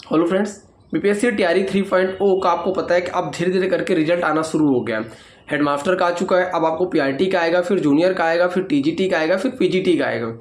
Hello friends, BPSC TRE 3.0 का आपको पता है कि अब धीरे धीरे करके रिजल्ट आना शुरू हो गया है। हेडमास्टर का आ चुका है, अब आपको पीआरटी का आएगा, फिर जूनियर का आएगा, फिर टीजीटी का आएगा, फिर पीजीटी का आएगा।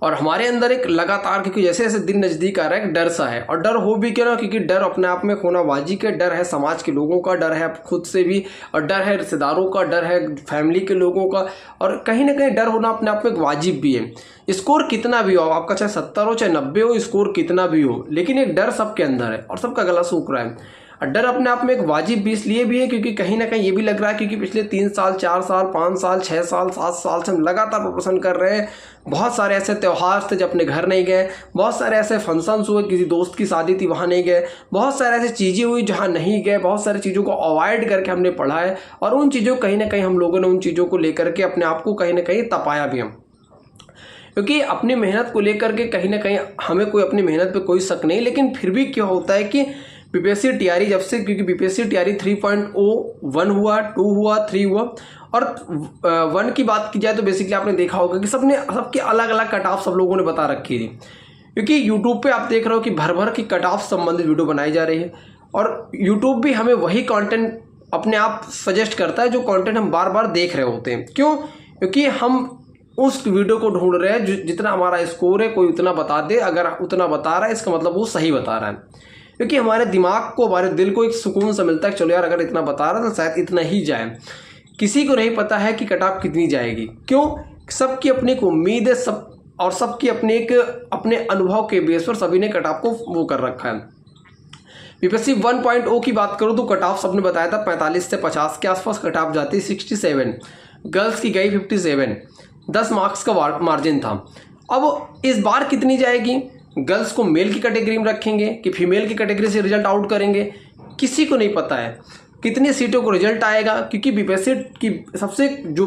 और हमारे अंदर एक लगातार, क्योंकि जैसे जैसे दिन नज़दीक आ रहा है, एक डर सा है। और डर हो भी क्यों ना, क्योंकि डर अपने आप में होना वाजिब है। डर है समाज के लोगों का, डर है खुद से भी, और डर है रिश्तेदारों का, डर है फैमिली के लोगों का, और कहीं ना कहीं डर होना अपने आप में एक वाजिब भी है। स्कोर कितना भी हो, आपका चाहे 70 हो चाहे 90 हो, स्कोर कितना भी हो, लेकिन एक डर सबके अंदर है और सबका गला सूख रहा है। और डर अपने आप में एक वाजिब भी इसलिए भी है क्योंकि कहीं ना कहीं ये भी लग रहा है, क्योंकि पिछले 3 साल 4 साल 5 साल 6 साल 7 साल से हम लगातार प्रिपरेशन कर रहे हैं। बहुत सारे ऐसे त्यौहार थे जब अपने घर नहीं गए, बहुत सारे ऐसे फंक्शंस हुए, किसी दोस्त की शादी थी वहाँ नहीं गए, बहुत सारे ऐसी चीज़ें हुई जहाँ नहीं गए, बहुत सारी चीज़ों को अवॉइड करके हमने पढ़ा है। और उन चीज़ों कहीं ना कहीं हम लोगों ने उन चीज़ों को लेकर के अपने आप को कहीं ना कहीं तपाया भी हम, क्योंकि अपनी मेहनत को लेकर के कहीं ना कहीं हमें कोई अपनी मेहनत पे कोई शक नहीं। लेकिन फिर भी क्या होता है कि बीपीएससी टीआरई जब से, क्योंकि बीपीएससी टीआरई 3.0 हुआ, 2 हुआ, 3 हुआ, और 1 की बात की जाए तो बेसिकली आपने देखा होगा कि सबके अलग अलग कट ऑफ सब लोगों ने बता रखी थी। क्योंकि यूट्यूब पे आप देख रहे हो कि भर भर की कट ऑफ संबंधित वीडियो बनाई जा रही है, और यूट्यूब भी हमें वही कंटेंट अपने आप सजेस्ट करता है जो कंटेंट हम बार बार देख रहे होते हैं। क्यों? क्योंकि हम उस वीडियो को ढूंढ रहे हैं जितना हमारा स्कोर है कोई उतना बता दे। अगर उतना बता रहा है इसका मतलब वो सही बता रहा है, क्योंकि हमारे दिमाग को, हमारे दिल को एक सुकून सा मिलता है, चलो यार अगर इतना बता रहा है तो शायद इतना ही जाए। किसी को नहीं पता है कि कट ऑफ कितनी जाएगी। क्यों? सबकी अपनी एक उम्मीद है, सब और सबकी अपने अनुभव के बेस पर सभी ने कट ऑफ को वो कर रखा है। बीपीएससी 1.0 की बात करूँ तो कट ऑफ सबने बताया था 45 से 50 के आसपास कट ऑफ जाती है। 67 गर्ल्स की गई, 57 10 मार्क्स का मार्जिन था। अब इस बार कितनी जाएगी? गर्ल्स को मेल की कैटेगरी में रखेंगे कि फीमेल की कैटेगरी से रिजल्ट आउट करेंगे, किसी को नहीं पता है। कितनी सीटों को रिजल्ट आएगा, क्योंकि बीपीएससी की सबसे जो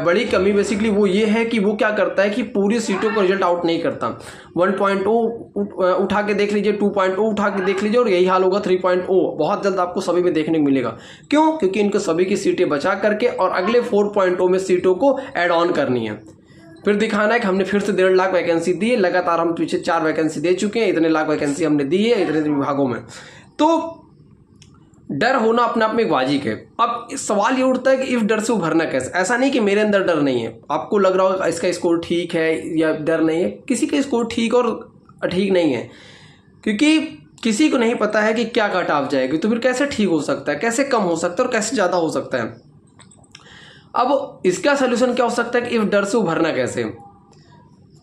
बड़ी कमी बेसिकली वो ये है कि वो क्या करता है कि पूरी सीटों को रिजल्ट आउट नहीं करता। 1.0 उठा के देख लीजिए, 2.0 उठा के देख लीजिए, और यही हाल होगा 3.0 बहुत जल्द आपको सभी में देखने को मिलेगा। क्यों? क्योंकि इनको सभी की सीटें बचा करके और अगले 4.0 में सीटों को ऐड ऑन करनी है। फिर दिखाना है कि हमने फिर से 1.5 लाख वैकेंसी दी है। लगातार हम पीछे 4 वैकेंसी दे चुके हैं, इतने लाख वैकेंसी हमने दी है इतने विभागों में। तो डर होना अपने आप में एक वाजिब है। अब सवाल ये उठता है कि इस डर से उभरना कैसे। ऐसा नहीं कि मेरे अंदर डर नहीं है, आपको लग रहा होगा इसका स्कोर ठीक है या डर नहीं है। किसी का स्कोर ठीक और ठीक नहीं है, क्योंकि किसी को नहीं पता है कि क्या कट ऑफ जाएगी। तो फिर कैसे ठीक हो सकता है, कैसे कम हो सकता है और कैसे ज़्यादा हो सकता है। अब इसका सोल्यूशन क्या हो सकता है कि इस डर से उभरना कैसे।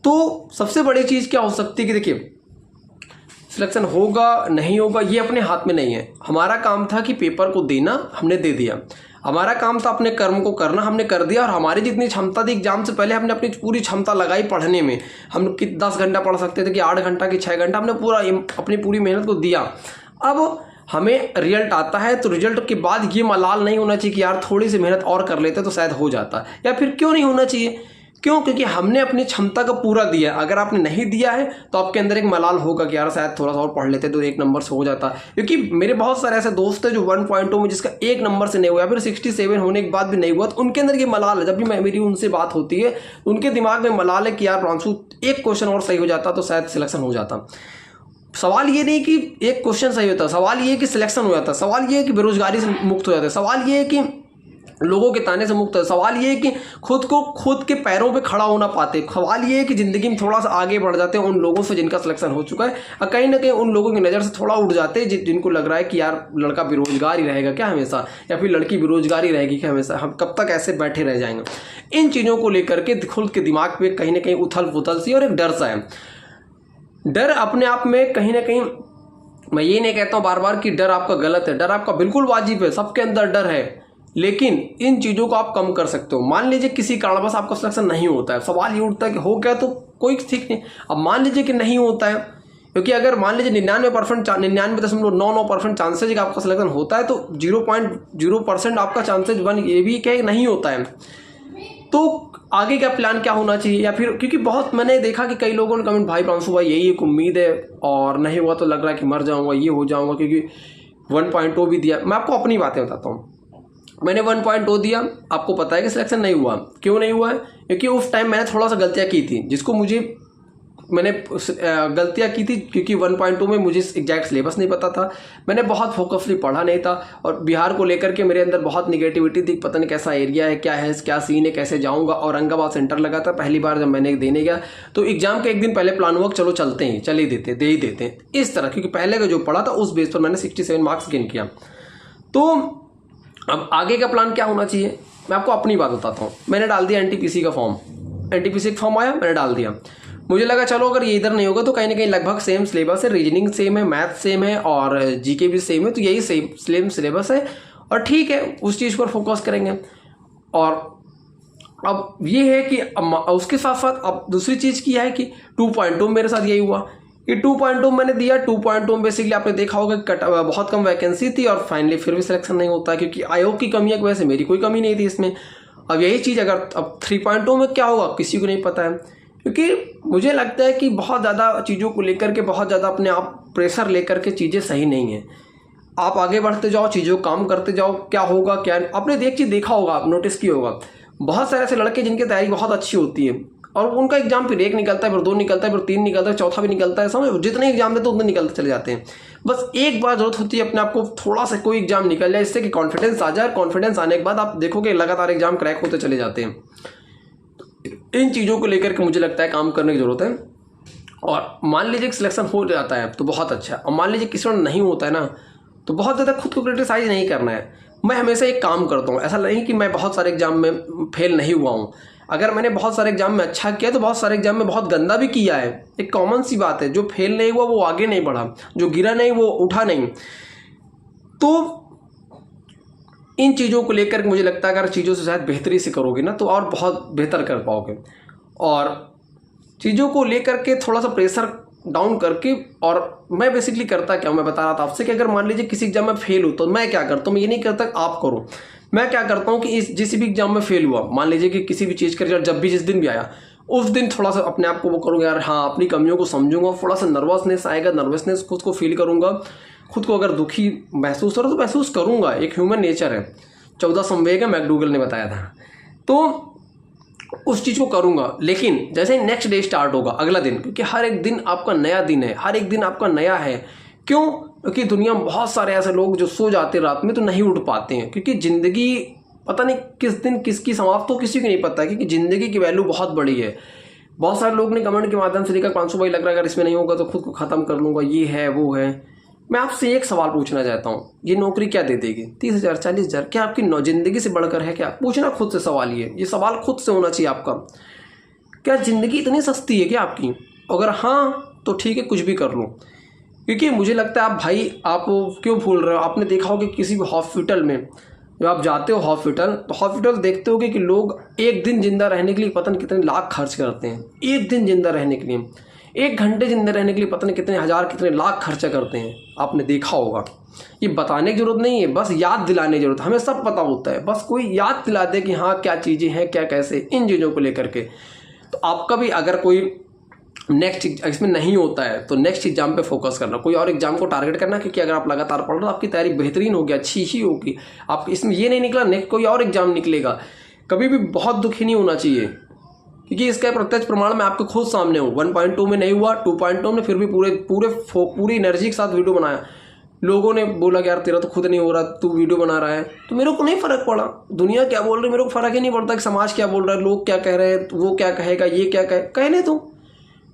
तो सबसे बड़ी चीज़ क्या हो सकती है कि देखिए, सिलेक्शन होगा नहीं होगा ये अपने हाथ में नहीं है। हमारा काम था कि पेपर को देना, हमने दे दिया। हमारा काम था अपने कर्म को करना, हमने कर दिया। और हमारी जितनी क्षमता थी एग्जाम से पहले हमने अपनी पूरी क्षमता लगाई पढ़ने में। हम 10 घंटा पढ़ सकते थे कि 8 घंटा कि 6 घंटा, हमने पूरा अपनी पूरी मेहनत को दिया। अब हमें रिजल्ट आता है तो रिजल्ट के बाद ये मलाल नहीं होना चाहिए कि यार थोड़ी सी मेहनत और कर लेते तो शायद हो जाता, या फिर क्यों नहीं होना चाहिए। क्यों? क्योंकि हमने अपनी क्षमता का पूरा दिया। अगर आपने नहीं दिया है तो आपके अंदर एक मलाल होगा कि यार शायद थोड़ा सा और पढ़ लेते तो 1 नंबर से हो जाता। क्योंकि मेरे बहुत सारे ऐसे दोस्त हैं जो 1.0 में जिसका 1 नंबर से नहीं हुआ, फिर 67 होने के बाद भी नहीं हुआ, तो उनके अंदर ये मलाल है। जब भी मेरी उनसे बात होती है उनके दिमाग में मलाल है कि यार प्रांशु 1 क्वेश्चन और सही हो जाता तो शायद सिलेक्शन हो जाता। सवाल ये नहीं कि 1 क्वेश्चन सही होता, सवाल ये है कि सिलेक्शन हो जाता। सवाल ये है कि बेरोजगारी से मुक्त हो जाता। सवाल ये है कि लोगों के ताने से मुक्त है। सवाल ये है कि खुद के पैरों पे खड़ा होना पाते। सवाल ये है कि ज़िंदगी में थोड़ा सा आगे बढ़ जाते हैं उन लोगों से जिनका सिलेक्शन हो चुका है, और कहीं ना कहीं उन लोगों की नज़र से थोड़ा उठ जाते हैं जिनको लग रहा है कि यार लड़का बेरोजगार ही रहेगा क्या हमेशा, या फिर लड़की बेरोजगारी रहेगी क्या हमेशा, हम कब तक ऐसे बैठे रह जाएंगे। इन चीज़ों को लेकर के खुद के दिमाग पर कहीं ना कहीं उथल पुथल सी और एक डर सा है। डर अपने आप में कहीं ना कहीं, मैं ये नहीं कहता हूँ बार बार कि डर आपका गलत है, डर आपका बिल्कुल वाजिब है, सबके अंदर डर है। लेकिन इन चीज़ों को आप कम कर सकते हो। मान लीजिए किसी कारणवश आपका सिलेक्शन नहीं होता है, सवाल ये उठता है कि हो गया तो कोई ठीक नहीं। अब मान लीजिए कि नहीं होता है, क्योंकि अगर मान लीजिए 99.99% चांसेज का आपका सिलेक्शन होता है, तो 0.0% आपका चांसेज 1 ये भी क्या नहीं होता है। तो आगे का प्लान क्या होना चाहिए, या फिर क्योंकि बहुत मैंने देखा कि कई लोगों ने कमेंट, भाई प्रांशु भाई यही एक उम्मीद है और नहीं हुआ तो लग रहा है कि मर जाऊंगा, ये हो जाऊंगा, क्योंकि 1.0 भी दिया। मैं आपको अपनी बातें बताता हूँ। मैंने 1.0 दिया, आपको पता है कि सिलेक्शन नहीं हुआ। क्यों नहीं हुआ है? क्योंकि उस टाइम मैंने थोड़ा सा गलतियाँ की थी जिसको मुझे मैंने गलतियाँ की थी क्योंकि 1.2 में मुझे एग्जैक्ट सिलेबस नहीं पता था, मैंने बहुत फोकसली पढ़ा नहीं था, और बिहार को लेकर के मेरे अंदर बहुत निगेटिविटी थी, पता नहीं कैसा एरिया है, क्या सीन है, कैसे जाऊँगा। औरंगाबाद सेंटर लगा था पहली बार जब मैंने देने गया, तो एग्जाम के एक दिन पहले प्लान हुआ चलो चलते हैं, चल ही देते, दे ही देते हैं इस तरह, क्योंकि पहले का जो पढ़ा था उस बेस पर मैंने 67 मार्क्स गेन किया। तो अब आगे का प्लान क्या होना चाहिए, मैं आपको अपनी बात बताता हूँ। मैंने डाल दिया एनटीपीसी का फॉर्म, एनटीपीसी का फॉर्म आया, मैंने डाल दिया। मुझे लगा चलो अगर ये इधर नहीं होगा तो कहीं ना कहीं लगभग सेम सिलेबस है, रीजनिंग सेम है, मैथ सेम है और जीके भी सेम है, तो यही सेम सिलेबस है और ठीक है, उस चीज़ पर फोकस करेंगे। और अब ये है कि उसके साथ साथ अब दूसरी चीज़ की है कि 2.2 मेरे साथ यही हुआ कि 2.2 मैंने दिया। 2.2 में बेसिकली आपने देखा होगा बहुत कम वैकेंसी थी और फाइनली फिर भी सिलेक्शन नहीं होता, क्योंकि आयोग की कमियों की वजह से मेरी कोई कमी नहीं थी इसमें। अब यही चीज़ अगर अब 3.2 में क्या होगा किसी को नहीं पता है, क्योंकि मुझे लगता है कि बहुत ज़्यादा चीज़ों को लेकर के बहुत ज़्यादा अपने आप प्रेशर लेकर के चीज़ें सही नहीं है। आप आगे बढ़ते जाओ, चीज़ों काम करते जाओ, क्या होगा क्या आपने देखा होगा, आप नोटिस किया होगा, बहुत सारे ऐसे लड़के जिनकी तैयारी बहुत अच्छी होती है और उनका एग्जाम फिर 1 निकलता है, फिर 2 निकलता है, फिर 3 निकलता है, चौथा भी निकलता है, समझ जितने एग्जाम देते उतने निकलते चले जाते हैं। बस एक बार जरूरत होती है अपने आप को थोड़ा सा कोई एग्जाम निकल जाए, इससे कि कॉन्फिडेंस आ जाए। कॉन्फिडेंस आने के बाद आप देखोगे लगातार एग्जाम क्रैक होते चले जाते हैं। इन चीज़ों को लेकर के मुझे लगता है काम करने की जरूरत है। और मान लीजिए सिलेक्शन हो जाता है तो बहुत अच्छा है, और मान लीजिए किसी में नहीं होता है ना, तो बहुत ज़्यादा खुद को क्रिटिसाइज नहीं करना है। मैं हमेशा एक काम करता हूँ, ऐसा नहीं कि मैं बहुत सारे एग्जाम में फेल नहीं हुआ हूँ। अगर मैंने बहुत सारे एग्जाम में अच्छा किया तो बहुत सारे एग्जाम में बहुत गंदा भी किया है, एक कॉमन सी बात है। जो फेल नहीं हुआ वो आगे नहीं बढ़ा, जो गिरा नहीं वो उठा नहीं। तो इन चीज़ों को लेकर मुझे लगता है अगर चीज़ों से शायद बेहतरी से करोगे ना तो और बहुत बेहतर कर पाओगे। और चीज़ों को लेकर के थोड़ा सा प्रेशर डाउन करके, और मैं बेसिकली करता क्या, मैं बता रहा था आपसे कि अगर मान लीजिए किसी एग्जाम में फेल हो तो मैं क्या करता हूँ, मैं ये नहीं करता आप करो, मैं क्या करता हूँ कि जिस भी एग्जाम में फेल हुआ, मान लीजिए कि किसी भी चीज़ का रिजल्ट जब भी जिस दिन भी आया उस दिन थोड़ा सा अपने आप को वो करूँगा, यार हाँ अपनी कमियों को समझूंगा, थोड़ा सा नर्वसनेस आएगा, नर्वसनेस खुद को फील करूँगा, खुद को अगर दुखी महसूस हो रहा तो महसूस करूँगा, एक ह्यूमन नेचर है, 14 संवेग है, मैकडूगल ने बताया था, तो उस चीज़ को करूँगा। लेकिन जैसे ही नेक्स्ट डे स्टार्ट होगा, अगला दिन, क्योंकि हर एक दिन आपका नया दिन है, हर एक दिन आपका नया है। क्यों? क्योंकि दुनिया में बहुत सारे ऐसे लोग जो सो जाते रात में तो नहीं उठ पाते हैं, क्योंकि ज़िंदगी पता नहीं किस दिन किसकी समाप्त हो किसी को नहीं पता है, क्योंकि ज़िंदगी की वैल्यू बहुत बड़ी है। बहुत सारे लोग ने कमेंट के माध्यम से लिखा 500 भाई लग रहा है अगर इसमें नहीं होगा तो खुद को ख़त्म कर लूँगा, ये है वो है। मैं आपसे एक सवाल पूछना चाहता हूँ, ये नौकरी क्या दे देगी? 30,000 40,000 क्या आपकी ज़िंदगी से बढ़कर है क्या? पूछना खुद से सवाल, ये सवाल खुद से होना चाहिए आपका। क्या ज़िंदगी इतनी सस्ती है क्या आपकी? अगर हाँ तो ठीक है, कुछ भी कर लो। क्योंकि मुझे लगता है आप क्यों भूल रहे हो, आपने देखा होगा कि किसी भी हॉस्पिटल में जब आप जाते हो हॉस्पिटल, तो हॉस्पिटल देखते होगे कि लोग एक दिन जिंदा रहने के लिए पता नहीं कितने लाख खर्च करते हैं। एक दिन जिंदा रहने के लिए, 1 घंटे जिंदा रहने के लिए पता नहीं कितने हज़ार कितने लाख खर्चा करते हैं, आपने देखा होगा। ये बताने की जरूरत नहीं है, बस याद दिलाने की जरूरत है। हमें सब पता होता है, बस कोई याद दिला दे कि हाँ क्या चीज़ें हैं, क्या कैसे, इन चीज़ों को लेकर के। तो आपका भी अगर कोई नेक्स्ट इसमें नहीं होता है तो नेक्स्ट एग्जाम पे फोकस करना, कोई और एग्जाम को टारगेट करना, क्योंकि अगर आप लगातार पढ़ रहे हो आपकी तैयारी बेहतरीन होगी, अच्छी ही होगी। आप इसमें ये नहीं निकला नेक्स्ट कोई और एग्जाम निकलेगा, कभी भी बहुत दुखी नहीं होना चाहिए, क्योंकि इसका प्रत्यक्ष प्रमाण मैं आपके खुद सामने हूँ। 1.2 में नहीं हुआ, 2.2 में फिर भी पूरी एनर्जी के साथ वीडियो बनाया। लोगों ने बोला कि यार तेरा तो खुद नहीं हो रहा, तू वीडियो बना रहा है, तो मेरे को नहीं फ़र्क पड़ा दुनिया क्या बोल रही है, मेरे को फ़र्क ही नहीं पड़ता कि समाज क्या बोल रहा है, लोग क्या कह रहे हैं, वो क्या कहेगा, ये क्या कहने दो।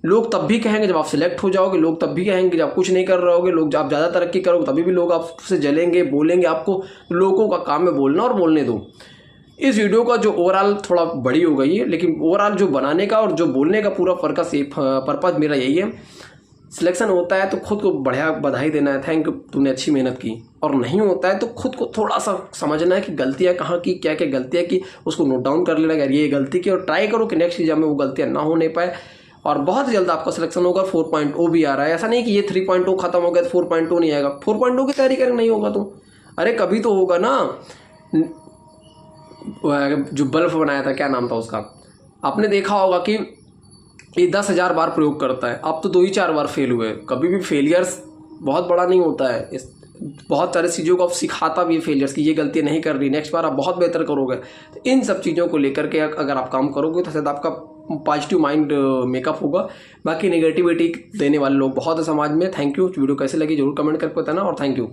लोग तब भी कहेंगे जब आप सिलेक्ट हो जाओगे, लोग तब भी कहेंगे जब कुछ नहीं कर रहे होगे, लोग जब आप ज़्यादा तरक्की करोगे तभी भी लोग आपसे जलेंगे, बोलेंगे आपको। लोगों का काम है बोलना, और बोलने दो। इस वीडियो का जो ओवरऑल थोड़ा बड़ी हो गई है, लेकिन ओवरऑल जो बनाने का और जो बोलने का पूरा पर्पज़ मेरा यही है। सिलेक्शन होता है तो खुद को बढ़िया बधाई देना है, थैंक यू तूने अच्छी मेहनत की। और नहीं होता है तो खुद को थोड़ा सा समझना है कि गलतियाँ कहाँ की, क्या क्या गलतियाँ की, उसको नोट डाउन कर लेना है, ये गलती की, और ट्राई करो कि नेक्स्ट एग्जाम में वो गलतियाँ ना होने पाए। और बहुत जल्द आपका सिलेक्शन होगा। 4.0 भी आ रहा है, ऐसा नहीं कि ये 3.0 खत्म हो गया तो 4.0 नहीं आएगा। 4.0 की तैयारी करें नहीं होगा तो अरे कभी तो होगा ना। जो बल्ब बनाया था, क्या नाम था उसका, आपने देखा होगा कि ये 10,000 बार प्रयोग करता है, आप तो 2 ही 4 बार फेल हुए। कभी भी फेलियर्स बहुत बड़ा नहीं होता है, बहुत सारी चीज़ों को आप सिखाता भी है फेलियर्स की, ये गलती नहीं कर रही, नेक्स्ट बार आप बहुत बेहतर करोगे। तो इन सब चीज़ों को लेकर के अगर आप काम करोगे तो शायद आपका पॉजिटिव माइंड मेकअप होगा। बाकी नेगेटिविटी देने वाले लोग बहुत है समाज में। Thank you. वीडियो कैसे लगी जरूर कमेंट करके बताना और थैंक यू।